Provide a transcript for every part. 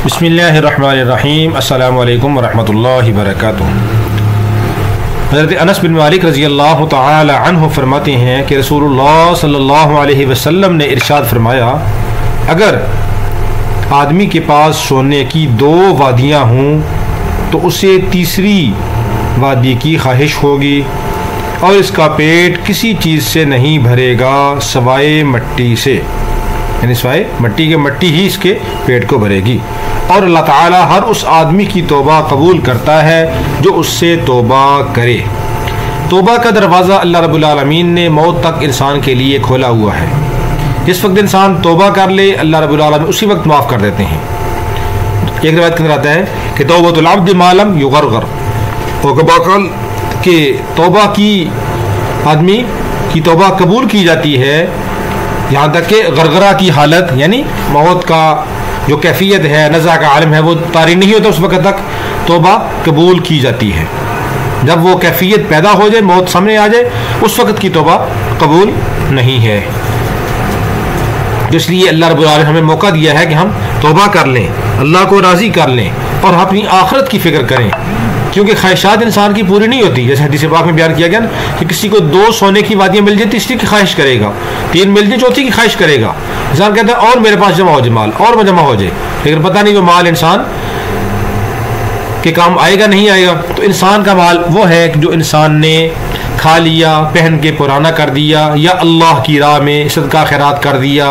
बिस्मिल्लाहिर्रहमानिर्रहीम। अस्सलामु अलैकुम वरहमतुल्लाहि वबरकातुहू। हज़रत अनस बिन मालिक रज़ी अल्लाह तआला अन्हु फरमाते हैं कि रसूलुल्लाह सल्लल्लाहु अलैहि वसल्लम ने इरशाद फरमाया, अगर आदमी के पास सोने की दो वादियाँ हों तो उसे तीसरी वादी की ख्वाहिश होगी और इसका पेट किसी चीज़ से नहीं भरेगा सवाए मट्टी से, यानी सवाए मट्टी के मट्टी ही इसके पेट को भरेगी। और अल्लाह ताला हर उस आदमी की तौबा कबूल करता है जो उससे तौबा करे। तौबा का दरवाज़ा अल्लाह रब्बुल आलमीन ने मौत तक इंसान के लिए खोला हुआ है। जिस वक्त इंसान तौबा कर ले अल्लाह रब्बुल आलमीन उसी वक्त माफ़ कर देते हैं। एक रिवायत के अंदर आता है कि तौबतुल अब्द मा लम युगरगर, कि तौबा की आदमी की तौबा कबूल की जाती है यहाँ तक कि गरगरा की हालत, यानी मौत का जो कैफियत है, नज़ा का आलम है, वो तारी नहीं होता, उस वक्त तक तौबा कबूल की जाती है। जब वो कैफियत पैदा हो जाए, मौत सामने आ जाए, उस वक्त की तौबा कबूल नहीं है। इसलिए अल्लाह रब्बुल आलमीन हमें मौका दिया है कि हम तौबा कर लें, अल्लाह को राज़ी कर लें और अपनी आखिरत की फ़िक्र करें, क्योंकि ख्वाहिशात इंसान की पूरी नहीं होती। जैसे हदीस पाक में बयान किया गया ना कि किसी को दो सोने की वादियाँ मिल जाए तीसरी की ख्वाहिश करेगा, तीन मिल जाए चौथी की ख्वाहिश करेगा। इंसान कहता है और मेरे पास जमा हो जाए माल, और जमा हो जाए, लेकिन पता नहीं वो माल इंसान के काम आएगा नहीं आएगा। तो इंसान का माल वो है जो इंसान ने खा लिया, पहन के पुराना कर दिया, या अल्लाह की राह में सदका खैरात कर दिया,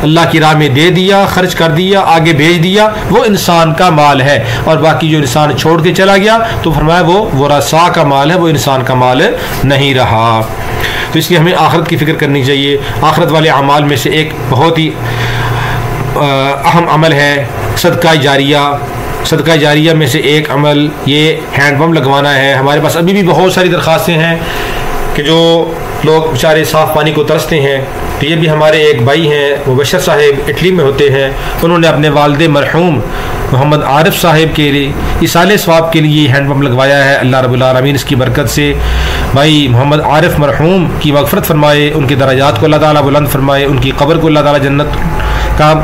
अल्लाह की राह में दे दिया, खर्च कर दिया, आगे भेज दिया, वो इंसान का माल है। और बाकी जो इंसान छोड़ के चला गया तो फरमाया वो वरसा का माल है, वो इंसान का माल नहीं रहा। तो इसलिए हमें आखिरत की फ़िक्र करनी चाहिए। आखिरत वाले अमाल में से एक बहुत ही अहम अमल है सदका जारिया। सदका जारिया में से एक अमल ये हैंडपम्प लगवाना है। हमारे पास अभी भी बहुत सारी दरख्वास्तें हैं कि जो लोग बेचारे साफ़ पानी को तरसते हैं। तो ये भी हमारे एक भाई हैं, मुबशर साहिब इटली में होते हैं, उन्होंने अपने वालिद मरहूम मोहम्मद आरिफ साहिब के लिए इसाले सवाब के लिए हैंडपम्प लगवाया है। अल्लाह रब्बुल आलमीन इसकी बरकत से भाई मोहम्मद आरिफ मरहूम की मग़फ़िरत फरमाए, उनके दराजात को अल्लाह ताला बुलंद फरमाए, उनकी कब्र को अल्लाह ताला जन्नत का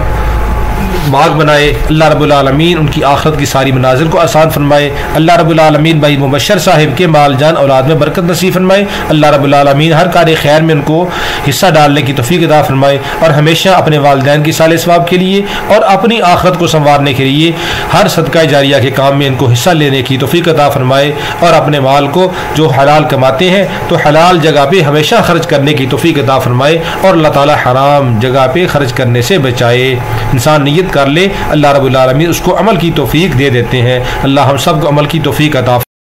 बाग बनाए। अल्लाह रब्बुल आलमीन उनकी आखिरत की सारी मनाजिल को आसान फरमाए। अल्लाह रब्बुल आलमीन भाई मुबशर साहिब के माल जान औलाद में बरकत नसीब फरमाए। अल्लाह रब्बुल आलमीन हर कार्य खैर में उनको हिस्सा डालने की तौफीक अता फरमाए और हमेशा अपने वालिदैन की साले सवाब के लिए और अपनी आखिरत को संवारने के लिए हर सदका जारिया के काम में इनको हिस्सा लेने की तौफीक अता फरमाए और अपने माल को जो हलाल कमाते हैं तो हलाल जगह पे हमेशा खर्च करने की तौफीक अता फरमाए और अल्लाह ताला हराम जगह पे खर्च करने से बचाए। इंसान नियत कर ले, अल्लाह रब्बुल आलमीन उसको अमल की तौफीक दे देते हैं। अल्लाह हम सब को अमल की तौफीक अता